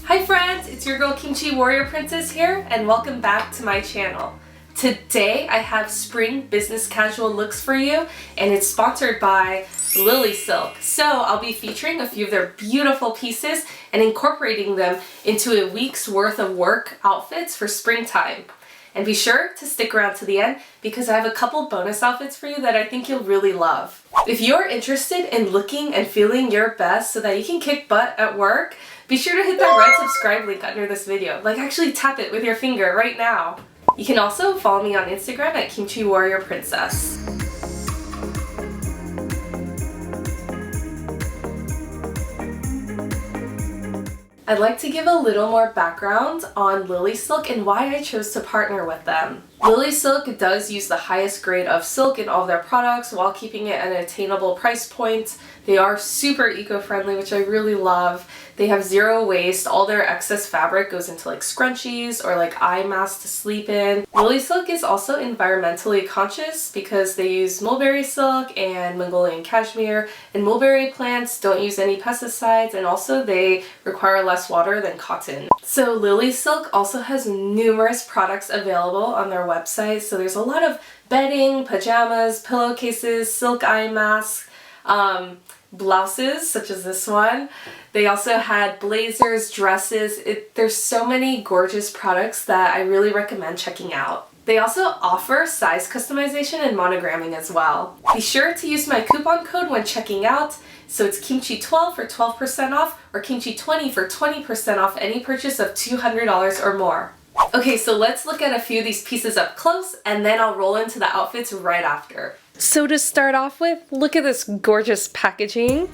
Hi friends, it's your girl Kimchi Warrior Princess here, and welcome back to my channel. Today I have spring business casual looks for you, and it's sponsored by LilySilk. So I'll be featuring a few of their beautiful pieces and incorporating them into a week's worth of work outfits for springtime. And be sure to stick around to the end because I have a couple bonus outfits for you that I think you'll really love. If you're interested in looking and feeling your best so that you can kick butt at work, be sure to hit that red subscribe link under this video. Like, actually tap it with your finger right now. You can also follow me on Instagram at Kimchi Warrior Princess. I'd like to give a little more background on LilySilk and why I chose to partner with them. LilySilk does use the highest grade of silk in all of their products while keeping it at an attainable price point. They are super eco-friendly, which I really love. They have zero waste. All their excess fabric goes into like scrunchies or like eye masks to sleep in. LilySilk is also environmentally conscious because they use mulberry silk and Mongolian cashmere, and mulberry plants don't use any pesticides, and also they require less water than cotton. So LilySilk also has numerous products available on their website. So there's a lot of bedding, pajamas, pillowcases, silk eye masks, blouses such as this one. They also had blazers, dresses. There's so many gorgeous products that I really recommend checking out. They also offer size customization and monogramming as well. Be sure to use my coupon code when checking out. So it's Kimchi12 for 12% off or Kimchi20 for 20% off any purchase of $200 or more. Okay, so let's look at a few of these pieces up close and then I'll roll into the outfits right after. So to start off with, look at this gorgeous packaging.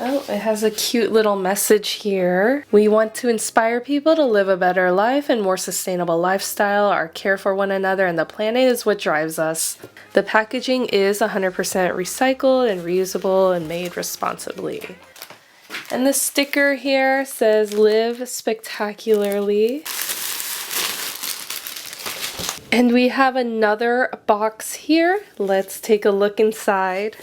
Oh, it has a cute little message here. We want to inspire people to live a better life and more sustainable lifestyle. Our care for one another and the planet is what drives us. The packaging is 100% recycled and reusable and made responsibly. And the sticker here says live spectacularly. And we have another box here. Let's take a look inside.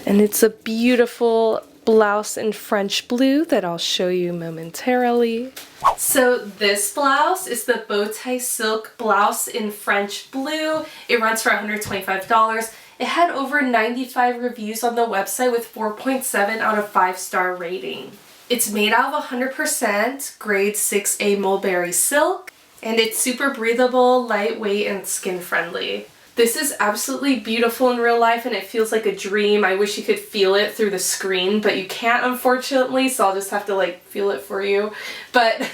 And it's a beautiful blouse in French blue that I'll show you momentarily. So this blouse is the bow tie silk blouse in French blue. It runs for $125. It had over 95 reviews on the website with 4.7 out of 5-star rating. It's made out of 100% grade 6A mulberry silk, and it's super breathable, lightweight, and skin friendly. This is absolutely beautiful in real life and it feels like a dream. I wish you could feel it through the screen, but you can't, unfortunately, so I'll just have to like feel it for you. But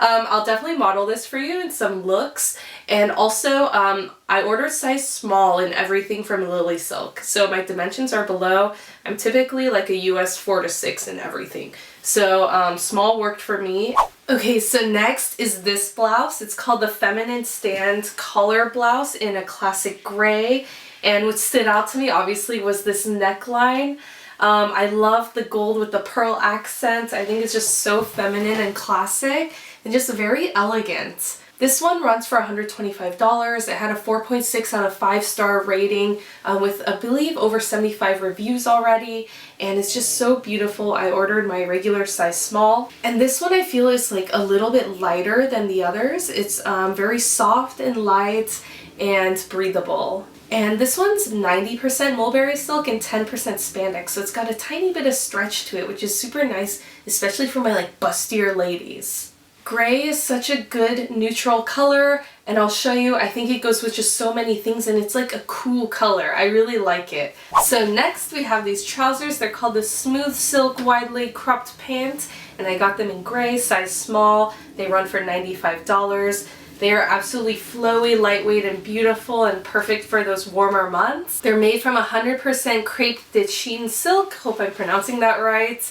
I'll definitely model this for you in some looks. And also, I ordered size small in everything from LilySilk. So my dimensions are below. I'm typically like a US 4 to 6 in everything. So small worked for me. Okay, so next is this blouse. It's called the Feminine Stand Collar Blouse in a classic gray. And what stood out to me obviously was this neckline. I love the gold with the pearl accent. I think it's just so feminine and classic and just very elegant. This one runs for $125. It had a 4.6 out of 5-star rating with, I believe, over 75 reviews already. And it's just so beautiful. I ordered my regular size small. And this one I feel is like a little bit lighter than the others. It's very soft and light and breathable. And this one's 90% mulberry silk and 10% spandex. So it's got a tiny bit of stretch to it, which is super nice, especially for my like bustier ladies. Gray is such a good neutral color, and I'll show you, I think it goes with just so many things and it's like a cool color. I really like it. So next we have these trousers. They're called the Smooth Silk Wide Leg Cropped Pant, and I got them in gray, size small. They run for $95. They are absolutely flowy, lightweight, and beautiful and perfect for those warmer months. They're made from 100% crepe de chine silk. Hope I'm pronouncing that right.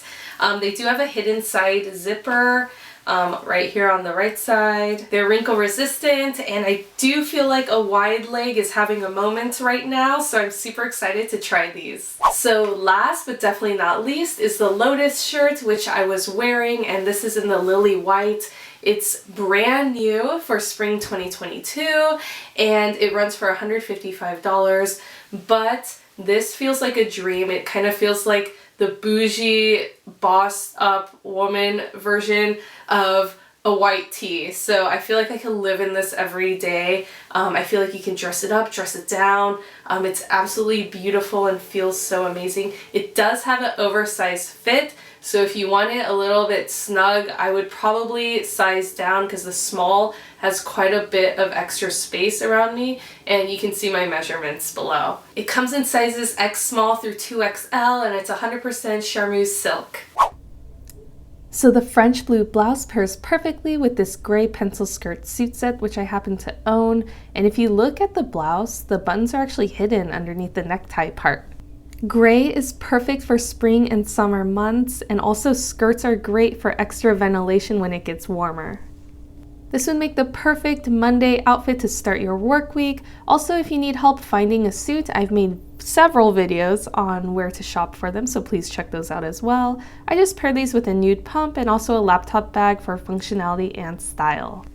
They do have a hidden side zipper. Right here on the right side. They're wrinkle resistant, and I do feel like a wide leg is having a moment right now, so I'm super excited to try these. So last but definitely not least is the Lotus shirt, which I was wearing, and this is in the lily white. It's brand new for spring 2022 and it runs for $155, but this feels like a dream. It kind of feels like the bougie, bossed up woman version of a white tee. So I feel like I can live in this every day. I feel like you can dress it up, dress it down. It's absolutely beautiful and feels so amazing. It does have an oversized fit. So if you want it a little bit snug, I would probably size down because the small has quite a bit of extra space around me, and you can see my measurements below. It comes in sizes X small through 2XL and it's 100% charmeuse silk. So the French blue blouse pairs perfectly with this gray pencil skirt suit set, which I happen to own. And if you look at the blouse, the buttons are actually hidden underneath the necktie part. Gray is perfect for spring and summer months, and also skirts are great for extra ventilation when it gets warmer. This would make the perfect Monday outfit to start your work week. Also, if you need help finding a suit, I've made several videos on where to shop for them, so please check those out as well. I just paired these with a nude pump and also a laptop bag for functionality and style.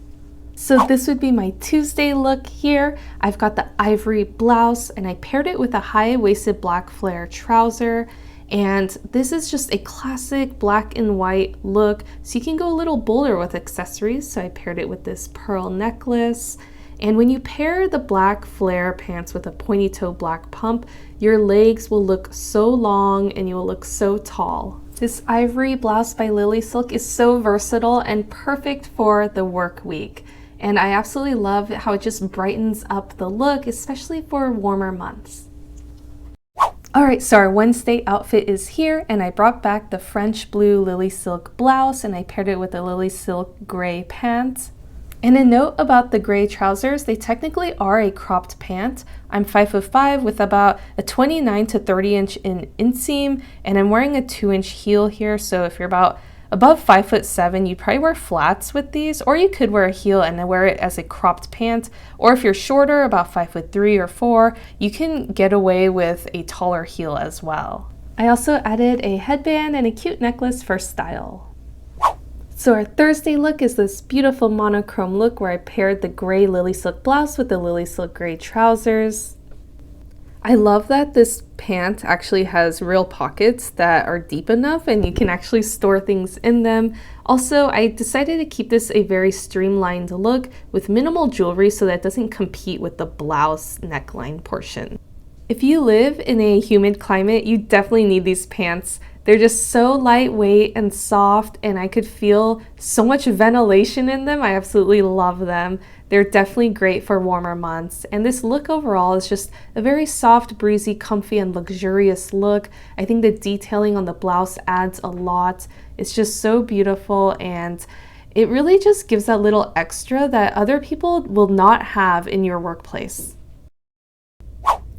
So this would be my Tuesday look here. I've got the ivory blouse and I paired it with a high-waisted black flare trouser. And this is just a classic black and white look, so you can go a little bolder with accessories. So I paired it with this pearl necklace. And when you pair the black flare pants with a pointy toe black pump, your legs will look so long and you will look so tall. This ivory blouse by LilySilk is so versatile and perfect for the work week. And I absolutely love how it just brightens up the look, especially for warmer months. Alright, so our Wednesday outfit is here, and I brought back the French blue LilySilk blouse and I paired it with a LilySilk gray pant. And a note about the gray trousers, they technically are a cropped pant. I'm 5'5" with about a 29 to 30 inch in inseam, and I'm wearing a 2-inch heel here, so if you're about above 5'7", you'd probably wear flats with these, or you could wear a heel and then wear it as a cropped pant. Or if you're shorter, about 5'3" or 4, you can get away with a taller heel as well. I also added a headband and a cute necklace for style. So our Thursday look is this beautiful monochrome look where I paired the gray LilySilk blouse with the LilySilk gray trousers. I love that this pant actually has real pockets that are deep enough and you can actually store things in them. Also, I decided to keep this a very streamlined look with minimal jewelry so that it doesn't compete with the blouse neckline portion. If you live in a humid climate, you definitely need these pants. They're just so lightweight and soft, and I could feel so much ventilation in them. I absolutely love them. They're definitely great for warmer months, and this look overall is just a very soft, breezy, comfy, and luxurious look. I think the detailing on the blouse adds a lot. It's just so beautiful, and it really just gives that little extra that other people will not have in your workplace.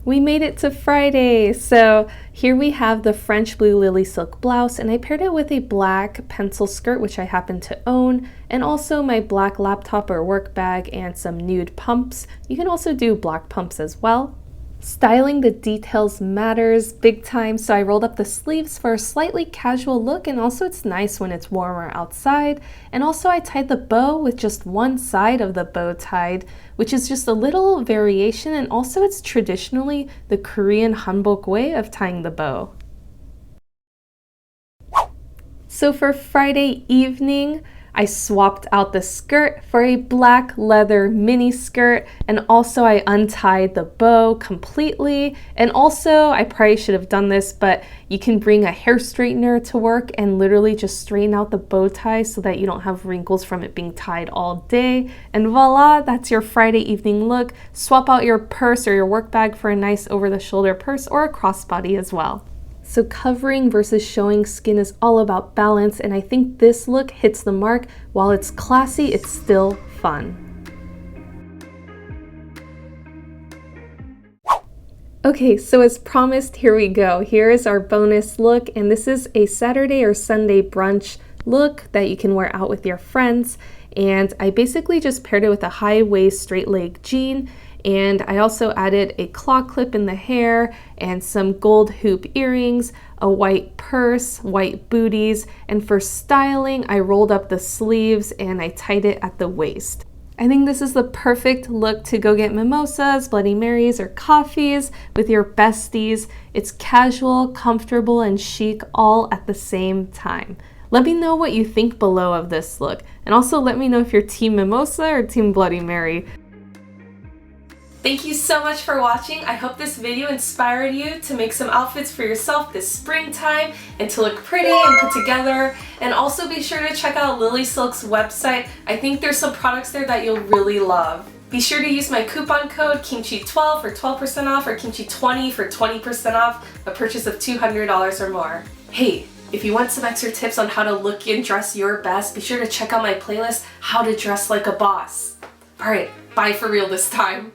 We made it to Friday, so here we have the French blue LilySilk blouse, and I paired it with a black pencil skirt, which I happen to own, and also my black laptop or work bag and some nude pumps. You can also do black pumps as well. Styling the details matters big time, so I rolled up the sleeves for a slightly casual look, and also it's nice when it's warmer outside. And also I tied the bow with just one side of the bow tied, which is just a little variation, and also it's traditionally the Korean hanbok way of tying the bow. So for Friday evening, I swapped out the skirt for a black leather mini skirt, and also I untied the bow completely. And also, I probably should have done this, but you can bring a hair straightener to work and literally just straighten out the bow tie so that you don't have wrinkles from it being tied all day. And voila, that's your Friday evening look. Swap out your purse or your work bag for a nice over-the-shoulder purse or a crossbody as well. So covering versus showing skin is all about balance, and I think this look hits the mark. While it's classy, it's still fun. Okay, so as promised, here we go. Here is our bonus look, and this is a Saturday or Sunday brunch look that you can wear out with your friends. And I basically just paired it with a high waist straight leg jean, And I also added a claw clip in the hair and some gold hoop earrings, a white purse, white booties, and for styling, I rolled up the sleeves and I tied it at the waist. I think this is the perfect look to go get mimosas, Bloody Marys, or coffees with your besties. It's casual, comfortable, and chic all at the same time. Let me know what you think below of this look, and also let me know if you're Team Mimosa or Team Bloody Mary. Thank you so much for watching. I hope this video inspired you to make some outfits for yourself this springtime and to look pretty and put together. And also be sure to check out LilySilk's website. I think there's some products there that you'll really love. Be sure to use my coupon code Kimchi12 for 12% off or Kimchi20 for 20% off a purchase of $200 or more. Hey, if you want some extra tips on how to look and dress your best, be sure to check out my playlist, How to Dress Like a Boss. Alright, bye for real this time.